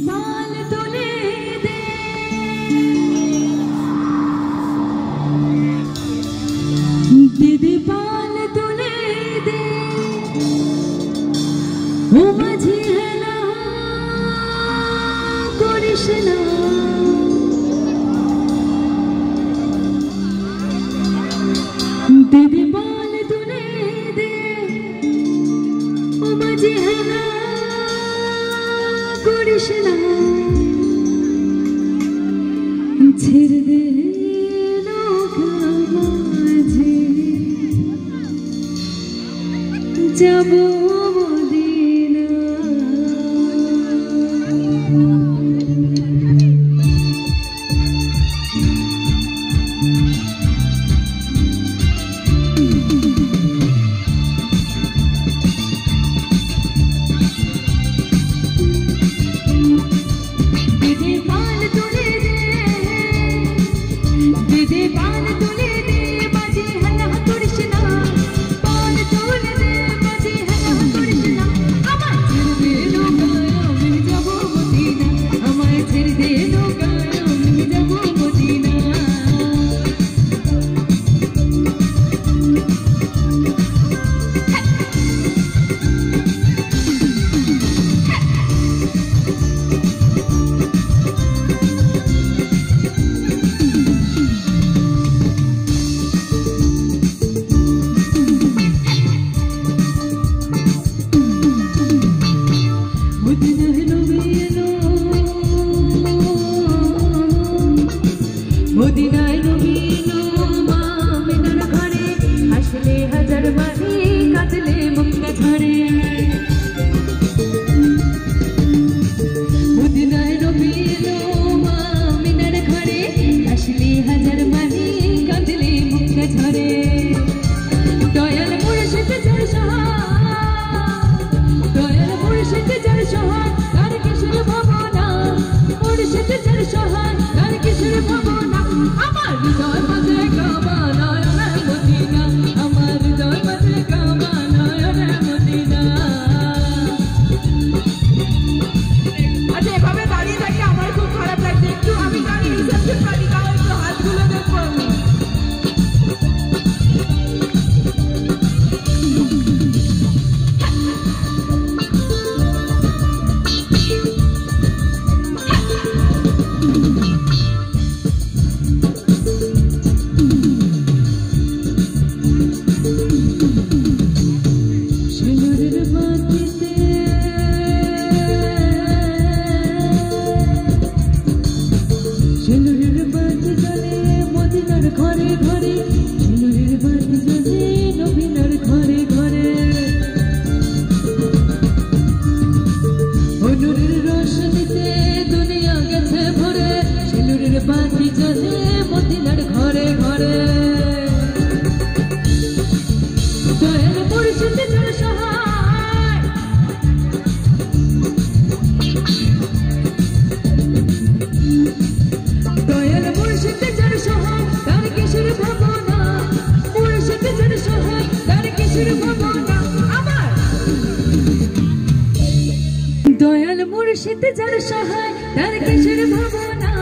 पाल तुले दे दीदी पाल तुले दे ओ माझी है ना करिस ना दीदी पाल तुले दे ओ माझी है ना करिस ना ছেড়ে দে নৌকা মাঝে যাব মদিনা মদিনায় নবী এলো মা আমিনার ঘরে হাসলে হাজার বাণী কাঁদলে মুক্তা ঝরে মদিনায় নবী এলো মা আমিনার ঘরে হাসলে হাজার বাণী কাঁদলে মুক্তা ঝরে দয়াল মুর্শিদ যার সহায় দয়াল মুর্শিদ যার সহায় তার কিশোর ভাবনা মুর্শিদ যার সহায় তার কিশোর ভাবনা আমার হৃদয় মাঝে কামনায় মদিনা আমার হৃদয় মাঝে কামনায় মদিনা আচ্ছা এভাবে দাঁড়িয়ে থাকলে আমার খুব খারাপ লাগছে একটু আমি জানি রিসেপশন পার্টি কারো একটু হাতগুলো দেখবো আমি ঘরে ঘরে ঝিনুরের বাতি জ্বলে নবীনার ঘরে ঘরে অনুরের রোশনীতে দুনিয়া গেছে ভরে ঝিনুরের বাতি জ্বলে মদিনার ঘরে ঘরে দয়াল মুর্শিদ যার সহায় দয়াল মুর্শিদ যার সহায় তার কিশোর ভাবনা মুর্শিদ যার সহায় তার কিশোর ভাবনা আমার দয়াল মুর্শিদ যার সহায় তার কিশোর ভাবনা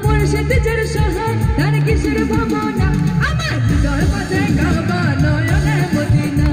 মুর্শিদ যার সহায় তার কিশোর ভাবনা আমার হৃদয় মাঝে কাবা নয়নে মদিনা